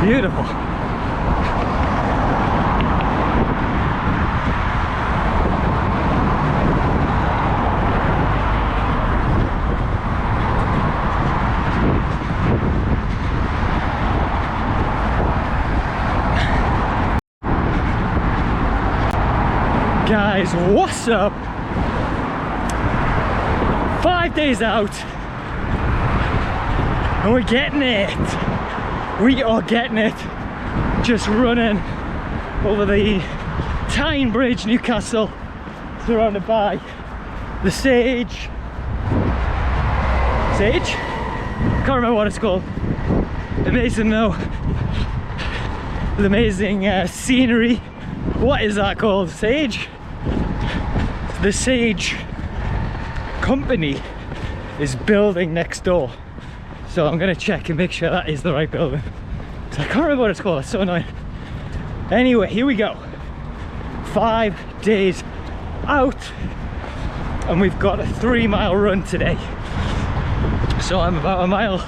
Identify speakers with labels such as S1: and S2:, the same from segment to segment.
S1: beautiful. Guys, what's up? 5 days out and we're getting it. We are getting it. Just running over the Tyne Bridge, Newcastle, surrounded by the Sage. Can't remember what it's called. Amazing though. The amazing scenery. What is that called? Sage? The Sage company is building next door, so I'm gonna check and make sure that is the right building. So I can't remember what it's called. It's so annoying. Anyway, here we go. 5 days out and we've got a 3-mile run today, so I'm about 1.5 miles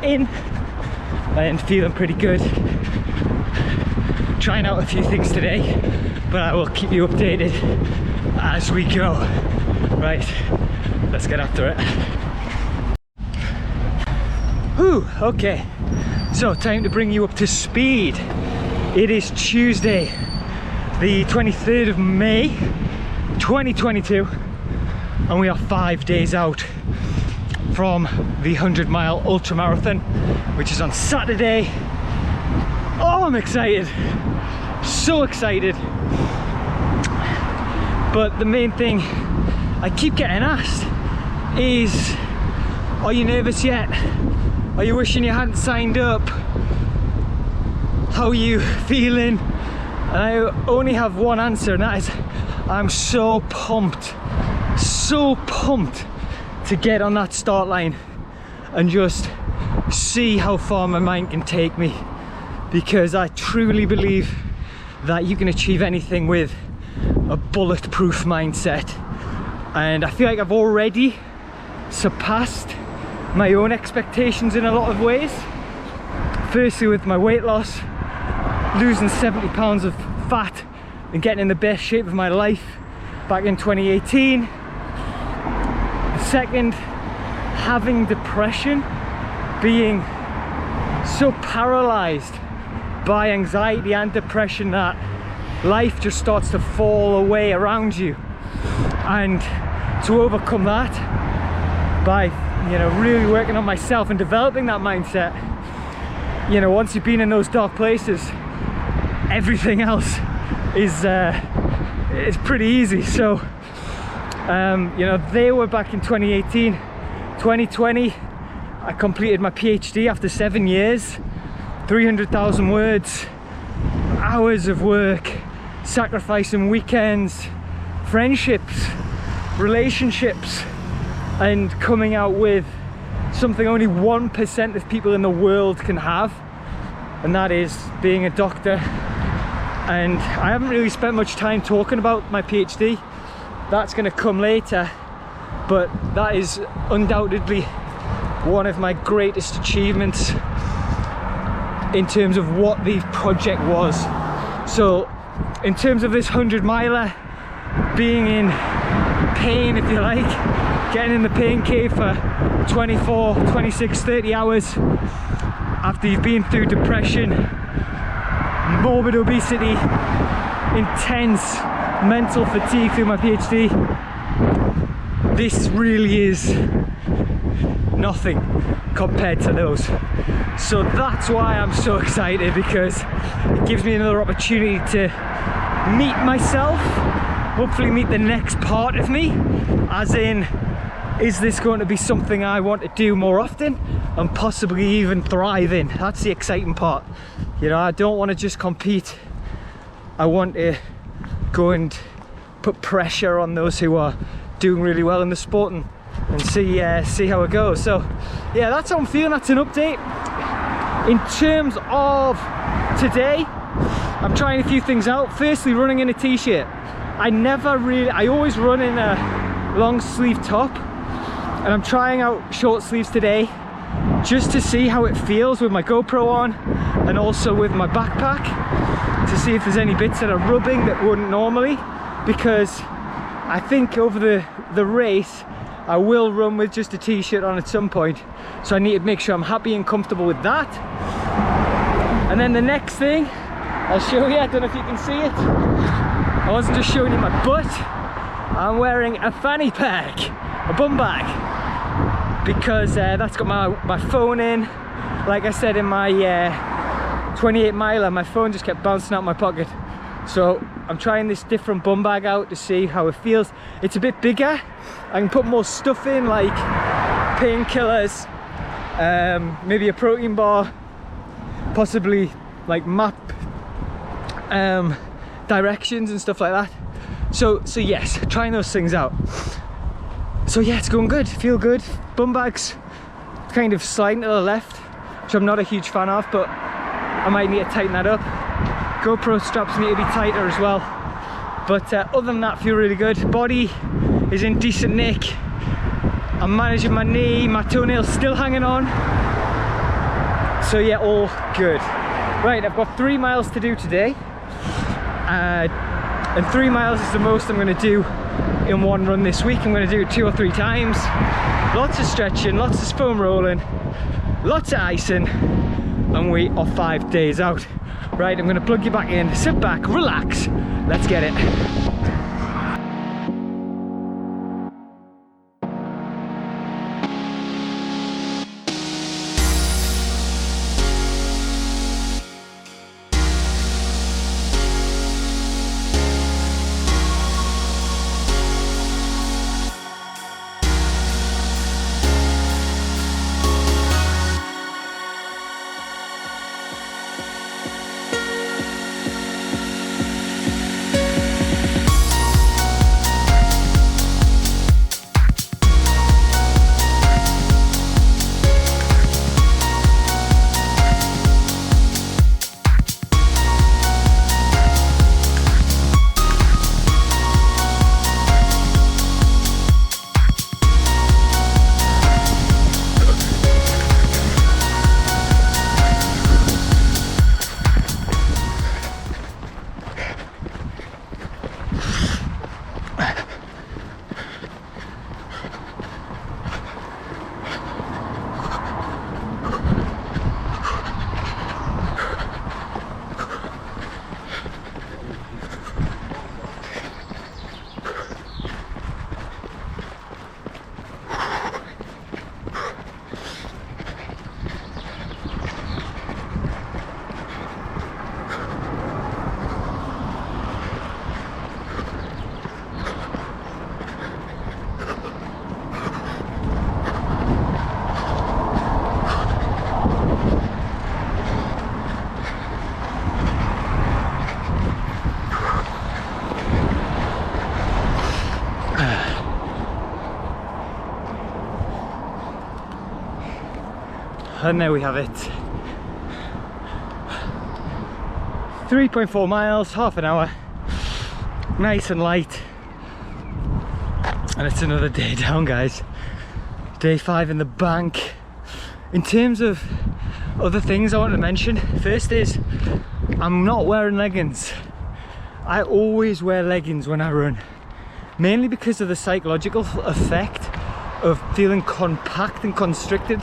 S1: in and feeling pretty good. Trying out a few things today, but I will keep you updated as we go. Right, let's get after it. Whew, okay, so time to bring you up to speed. It is Tuesday, the 23rd of May, 2022, and we are 5 days out from the 100-mile Ultramarathon, which is on Saturday. Oh, I'm excited. So excited. But the main thing I keep getting asked is, are you nervous yet? Are you wishing you hadn't signed up? How are you feeling? And I only have one answer, and that is, I'm so pumped to get on that start line and just see how far my mind can take me, because I truly believe that you can achieve anything with a bulletproof mindset. And I feel like I've already surpassed my own expectations in a lot of ways. Firstly, with my weight loss, losing 70 pounds of fat and getting in the best shape of my life back in 2018. Second, having depression, being so paralyzed by anxiety and depression that life just starts to fall away around you. And to overcome that by, you know, really working on myself and developing that mindset, you know, once you've been in those dark places, everything else is pretty easy. So you know, they were back in 2018. 2020 I completed my PhD after 7 years, 300,000 words, hours of work, sacrificing weekends, friendships, relationships, and coming out with something only 1% of people in the world can have, and that is being a doctor. And I haven't really spent much time talking about my PhD. That's going to come later, but that is undoubtedly one of my greatest achievements in terms of what the project was. So in terms of this 100-miler, being in pain, if you like, getting in the pain cave for 24, 26, 30 hours after you've been through depression, morbid obesity, intense mental fatigue through my PhD, this really is nothing compared to those. So that's why I'm so excited, because it gives me another opportunity to meet myself, hopefully meet the next part of me, as in, is this going to be something I want to do more often and possibly even thrive in? That's the exciting part. You know, I don't want to just compete. I want to go and put pressure on those who are doing really well in the sport and see how it goes. So yeah, that's how I'm feeling. That's an update. In terms of today, I'm trying a few things out. Firstly, running in a t-shirt. I always run in a long sleeve top, and I'm trying out short sleeves today. just to see how it feels with my GoPro on and also with my backpack, to see if there's any bits that are rubbing that wouldn't normally, because I think over the race I will run with just a t-shirt on at some point, so I need to make sure I'm happy and comfortable with that. And then the next thing I'll show you, I don't know if you can see it, I wasn't just showing you my butt, I'm wearing a fanny pack, a bum bag, because that's got my phone in. Like I said, in my 28 miler, my phone just kept bouncing out my pocket, so I'm trying this different bum bag out to see how it feels. It's a bit bigger, I can put more stuff in, like painkillers, maybe a protein bar, possibly like map directions and stuff like that. So yes, trying those things out. So yeah, it's going good, feel good. Bum bag's kind of sliding to the left, which I'm not a huge fan of, but I might need to tighten that up. GoPro straps need to be tighter as well. But other than that, feel really good. Body is in decent nick. I'm managing my knee, my toenail's still hanging on. So yeah, all good. Right, I've got 3 miles to do today. And 3 miles is the most I'm going to do in one run this week. I'm going to do it 2 or 3 times. Lots of stretching, lots of foam rolling, lots of icing, and we are 5 days out. Right, I'm going to plug you back in, sit back, relax, let's get it. And there we have it. 3.4 miles, half an hour, nice and light. And it's another day down, guys. Day 5 in the bank. In terms of other things I want to mention, first is I'm not wearing leggings. I always wear leggings when I run, mainly because of the psychological effect of feeling compact and constricted.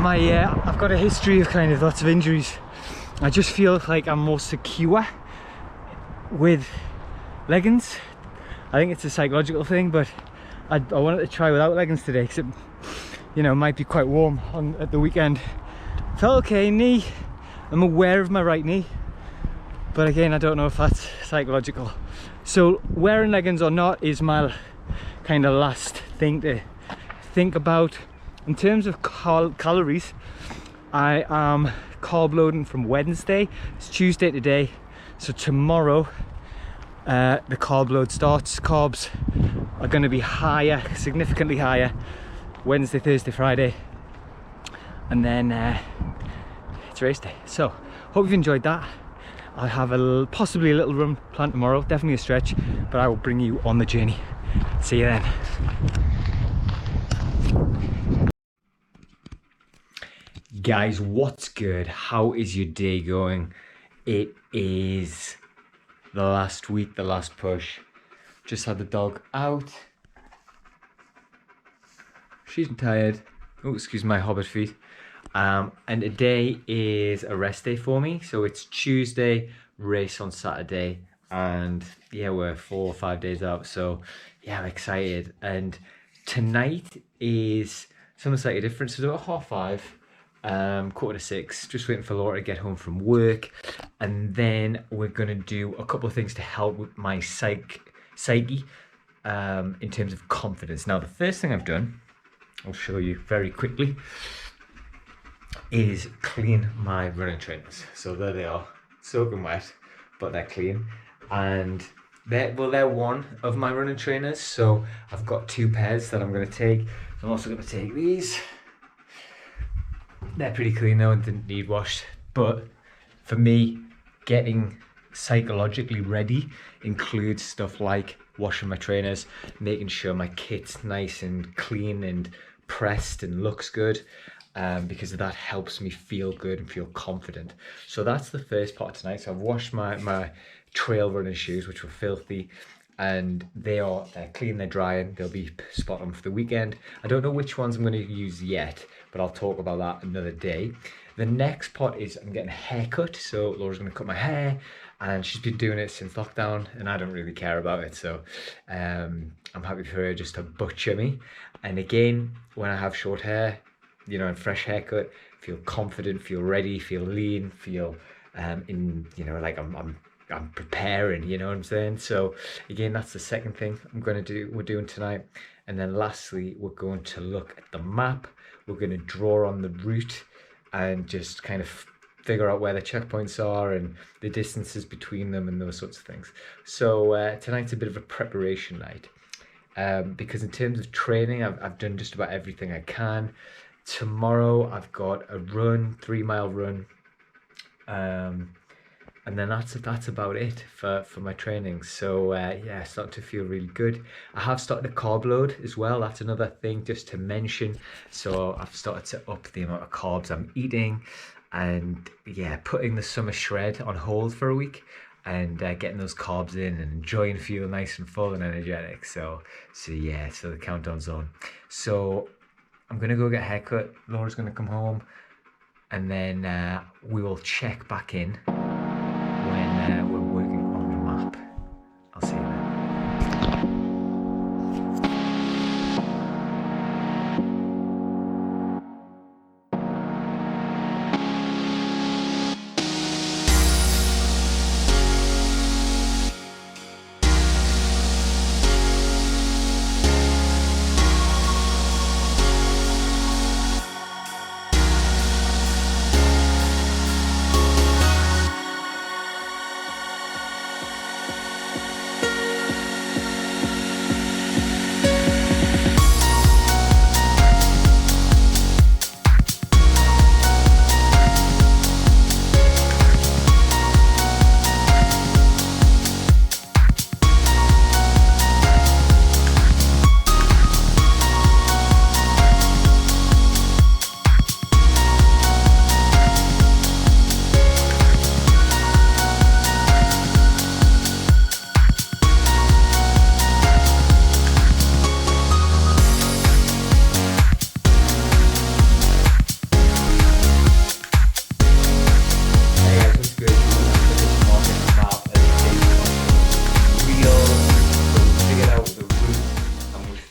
S1: I've got a history of kind of lots of injuries. I just feel like I'm more secure with leggings. I think it's a psychological thing, but I wanted to try without leggings today because it, you know, might be quite warm at the weekend. Felt okay. Knee, I'm aware of my right knee, but again, I don't know if that's psychological. So wearing leggings or not is my kind of last thing to think about. In terms of calories, I am carb loading from Wednesday. It's Tuesday today, so tomorrow the carb load starts. Carbs are going to be higher, significantly higher, Wednesday, Thursday, Friday, and then it's race day. So hope you've enjoyed that. I'll have possibly a little run planned tomorrow, definitely a stretch, but I will bring you on the journey. See you then. Guys, what's good? How is your day going? It is the last week, the last push. Just had the dog out. She's tired. Oh, excuse my hobbit feet. And today is a rest day for me. So it's Tuesday, race on Saturday. And yeah, we're 4 or 5 days out. So yeah, I'm excited. And tonight is something slightly different. So it's about 5:30, 5:45, just waiting for Laura to get home from work. And then we're going to do a couple of things to help with my psyche in terms of confidence. Now, the first thing I've done, I'll show you very quickly, is clean my running trainers. So there they are, soaking wet, but they're clean. And they're one of my running trainers. So I've got 2 pairs that I'm going to take. I'm also going to take these. They're pretty clean though and didn't need washed. But for me, getting psychologically ready includes stuff like washing my trainers, making sure my kit's nice and clean and pressed and looks good, because that helps me feel good and feel confident. So that's the first part tonight. So I've washed my trail running shoes, which were filthy, and they're clean, they're drying, they'll be spot on for the weekend. I don't know which ones I'm going to use yet, but I'll talk about that another day. The next part is I'm getting a haircut. So Laura's going to cut my hair, and she's been doing it since lockdown, and I don't really care about it. So I'm happy for her just to butcher me. And again, when I have short hair, you know, and fresh haircut, feel confident, feel ready, feel lean, feel like I'm preparing, you know what I'm saying? So again, that's the second thing we're doing tonight. And then lastly, we're going to look at the map. We're going to draw on the route and just kind of figure out where the checkpoints are and the distances between them and those sorts of things. So tonight's a bit of a preparation night, because in terms of training, I've done just about everything I can. Tomorrow I've got a run, 3-mile run, and then that's about it for my training. So yeah, starting to feel really good. I have started a carb load as well. That's another thing just to mention. So I've started to up the amount of carbs I'm eating, and yeah, putting the summer shred on hold for a week and getting those carbs in and enjoying feeling nice and full and energetic. So yeah, so the countdown's on. So I'm gonna go get a haircut. Laura's gonna come home, and then we will check back in when we're working on the map. I'll see you then.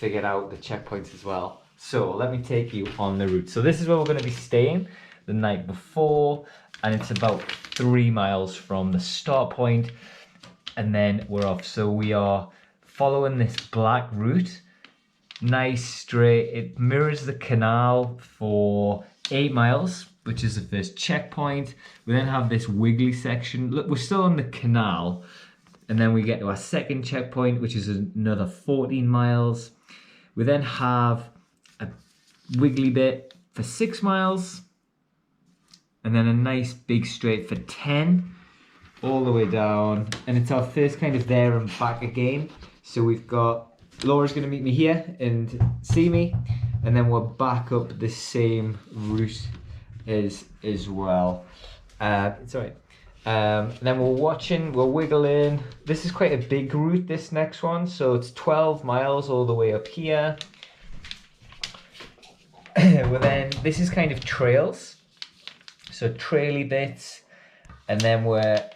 S1: Figured out the checkpoints as well. So let me take you on the route. So this is where we're going to be staying the night before, and it's about 3 miles from the start point, and then we're off. So we are following this black route, nice straight. It mirrors the canal for 8 miles, which is the first checkpoint. We then have this wiggly section. Look, we're still on the canal, and then we get to our second checkpoint, which is another 14 miles. We then have a wiggly bit for 6 miles, and then a nice big straight for 10, all the way down. And it's our first kind of there and back again. So we've got, Laura's gonna meet me here and see me, and then we're back up the same route
S2: as well. It's alright. Then we're wiggling. This is quite a big route, this next one. So it's 12 miles all the way up here. Well, then this is kind of trails. So traily bits. And then we're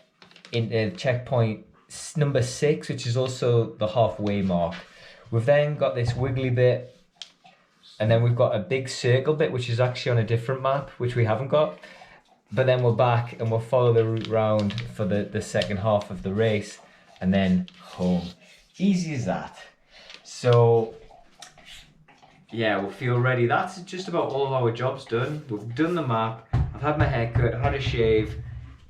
S2: into checkpoint number 6, which is also the halfway mark. We've then got this wiggly bit. And then we've got a big circle bit, which is actually on a different map, which we haven't got. But then we're back and we'll follow the route round for the second half of the race and then home. Easy as that. So, yeah, we'll feel ready. That's just about all of our jobs done. We've done the map. I've had my hair cut, had a shave,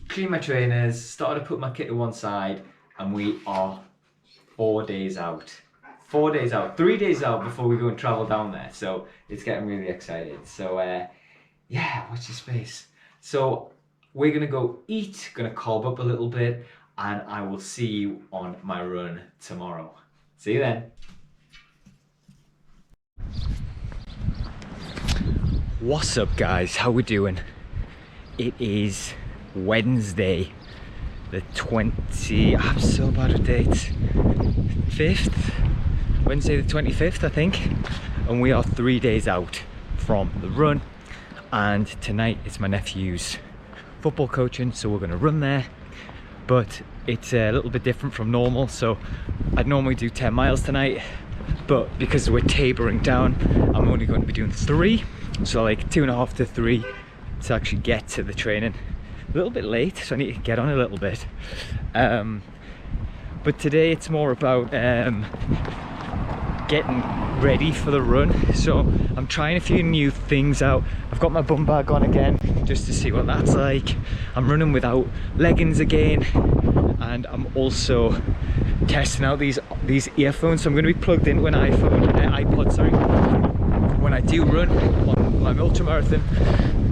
S2: cleaned my trainers, started to put my kit to one side, and we are 4 days out. 4 days out. 3 days out before we go and travel down there. So it's getting really excited. So, yeah, watch your space. So we're gonna go eat, gonna carb up a little bit, and I will see you on my run tomorrow. See you then.
S1: What's up, guys? How we doing? It is Wednesday, the 20... I'm so bad at dates. 5th? Wednesday the 25th, I think. And we are 3 days out from the run. And tonight it's my nephew's football coaching, so we're going to run there, but it's a little bit different from normal. So I'd normally do 10 miles tonight, but because we're tapering down, I'm only going to be doing 3, so like 2.5 to 3 to actually get to the training. A little bit late, so I need to get on a little bit, but today it's more about getting ready for the run. So I'm trying a few new things out. I've got my bum bag on again just to see what that's like. I'm running without leggings again, and I'm also testing out these earphones. So I'm going to be plugged into an iPod, sorry, when I do run on my ultramarathon,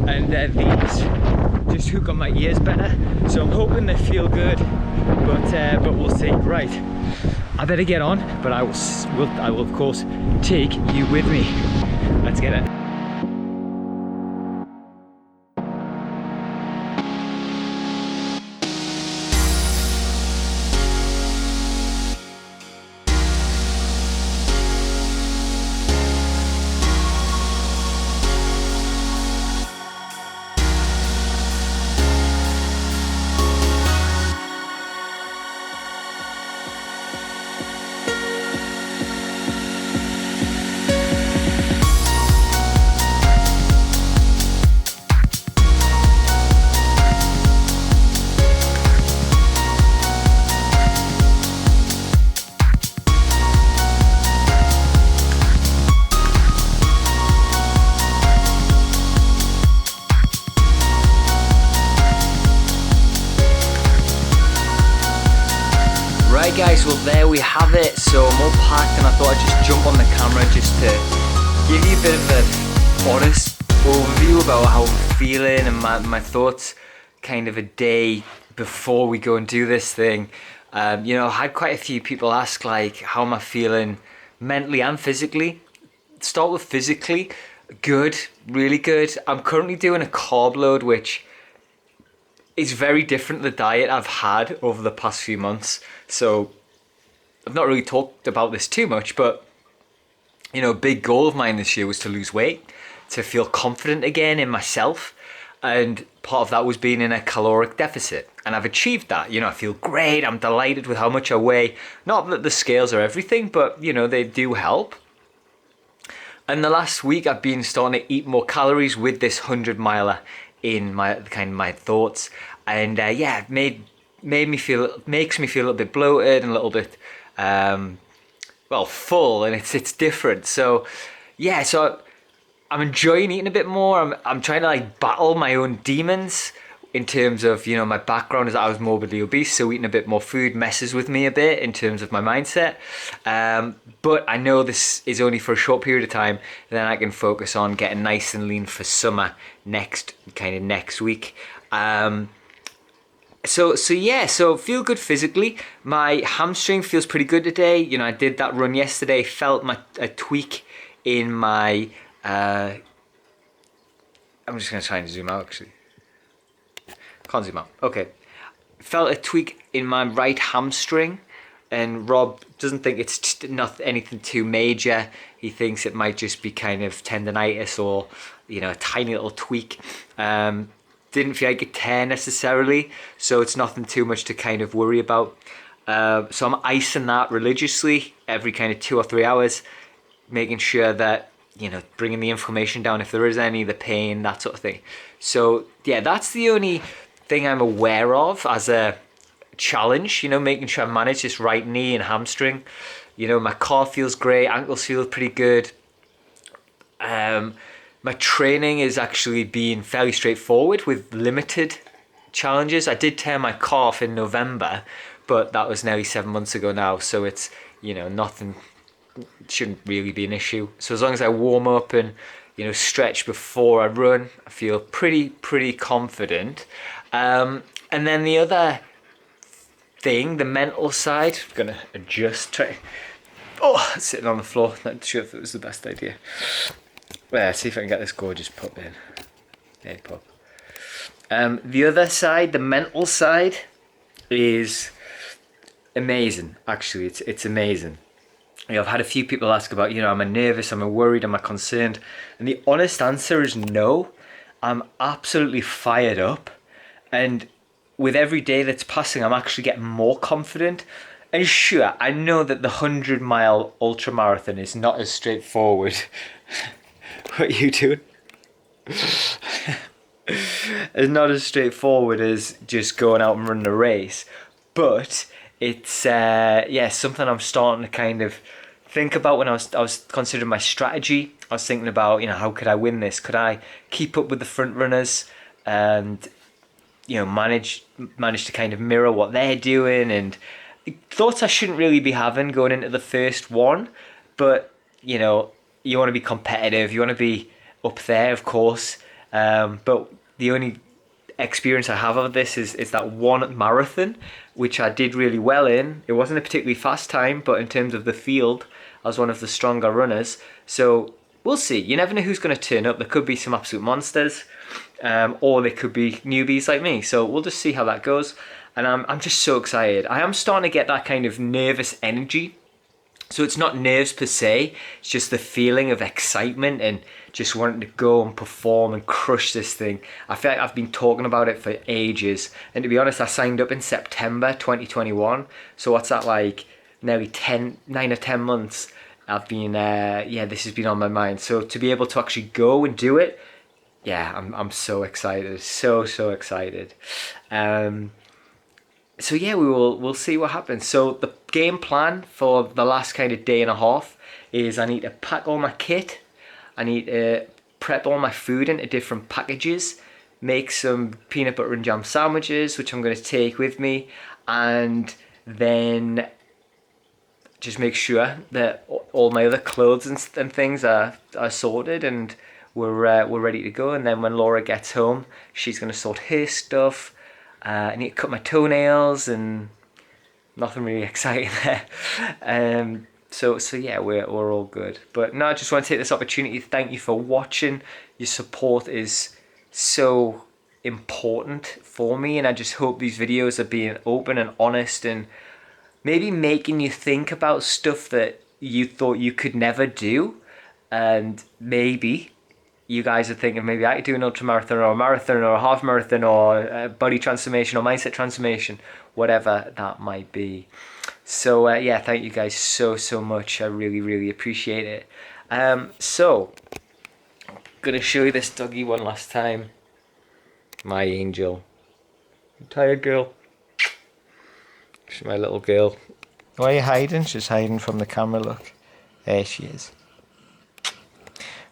S1: and these just hook on my ears better. So I'm hoping they feel good, but we'll see. Right, I better get on, but I will of course take you with me. Let's get it. Right guys, well there we have it. So I'm all packed and I thought I'd just jump on the camera just to give you a bit of an honest overview about how I'm feeling and my thoughts kind of a day before we go and do this thing. You know, I had quite a few people ask like, how am I feeling mentally and physically? Start with physically, good, really good. I'm currently doing a carb load, which is very different to the diet I've had over the past few months. So I've not really talked about this too much, but you know, a big goal of mine this year was to lose weight, to feel confident again in myself. And part of that was being in a caloric deficit. And I've achieved that. You know, I feel great. I'm delighted with how much I weigh. Not that the scales are everything, but you know, they do help. And the last week I've been starting to eat more calories with this 100-miler in my thoughts. And yeah, it makes me feel a little bit bloated and a little bit full, and it's different. So yeah, so I'm enjoying eating a bit more. I'm trying to like battle my own demons in terms of, you know, my background is that I was morbidly obese, so eating a bit more food messes with me a bit in terms of my mindset. But I know this is only for a short period of time, and then I can focus on getting nice and lean for summer next week. So feel good physically. My hamstring feels pretty good today. You know, I did that run yesterday, felt a tweak in my I'm just going to try and zoom out actually. Can't zoom out. Okay. Felt a tweak in my right hamstring, and Rob doesn't think it's not anything too major. He thinks it might just be kind of tendonitis or, you know, a tiny little tweak. Didn't feel like a tear necessarily, so it's nothing too much to kind of worry about. So I'm icing that religiously every kind of 2 or 3 hours, making sure that, you know, bringing the inflammation down if there is any, the pain, that sort of thing. So yeah, that's the only thing I'm aware of as a challenge, you know, making sure I manage this right knee and hamstring. You know, my calf feels great, ankles feel pretty good. My training is actually being fairly straightforward with limited challenges. I did tear my calf in November, but that was nearly 7 months ago now, so it's, you know, nothing, shouldn't really be an issue. So as long as I warm up and, you know, stretch before I run, I feel pretty confident. And then the other thing, the mental side, I'm gonna adjust. Sitting on the floor, not sure if it was the best idea. Well, see if I can get this gorgeous pup in. Hey, pup. The other side, the mental side, is amazing. Actually, it's amazing. You know, I've had a few people ask about, you know, am I nervous, am I worried, am I concerned? And the honest answer is no. I'm absolutely fired up, and with every day that's passing, I'm actually getting more confident. And sure, I know that the 100-mile ultramarathon is not as straightforward. What are you doing? It's not as straightforward as just going out and running a race, but it's something I'm starting to kind of think about. When I was considering my strategy, I was thinking about, you know, how could I win this? Could I keep up with the front runners and, you know, manage to kind of mirror what they're doing? And thoughts I shouldn't really be having going into the first one, but, you know, you want to be competitive, you want to be up there, of course, but the only experience I have of this is that one marathon, which I did really well in. It wasn't a particularly fast time, but in terms of the field, I was one of the stronger runners. So we'll see. You never know who's going to turn up. There could be some absolute monsters, or they could be newbies like me. So we'll just see how that goes. And I'm just so excited. I am starting to get that kind of nervous energy. So it's not nerves per se, it's just the feeling of excitement and just wanting to go and perform and crush this thing. I feel like I've been talking about it for ages. And to be honest, I signed up in September 2021. So what's that, like nearly 9 or 10 months I've been, this has been on my mind. So to be able to actually go and do it, yeah, I'm so excited, so excited. So yeah, we'll see what happens. So the game plan for the last kind of day and a half is I need to pack all my kit, I need to prep all my food into different packages, make some peanut butter and jam sandwiches, which I'm going to take with me, and then just make sure that all my other clothes and things are sorted and we're ready to go. And then when Laura gets home, she's going to sort her stuff. I need to cut my toenails and nothing really exciting there. So yeah, we're all good. But no, I just want to take this opportunity to thank you for watching. Your support is so important for me, and I just hope these videos are being open and honest and maybe making you think about stuff that you thought you could never do. And maybe you guys are thinking, maybe I could do an ultramarathon or a marathon or a half marathon or a body transformation or mindset transformation, whatever that might be. So yeah, thank you guys so much. I really appreciate it. So I'm gonna show you this doggy one last time. My angel. I'm tired girl. She's my little girl. Why are you hiding? She's hiding from the camera, look. There she is.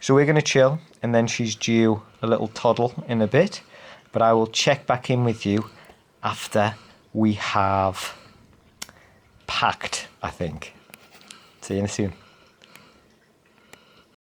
S1: So we're going to chill, and then she's due a little toddle in a bit. But I will check back in with you after we have packed, I think. See you soon.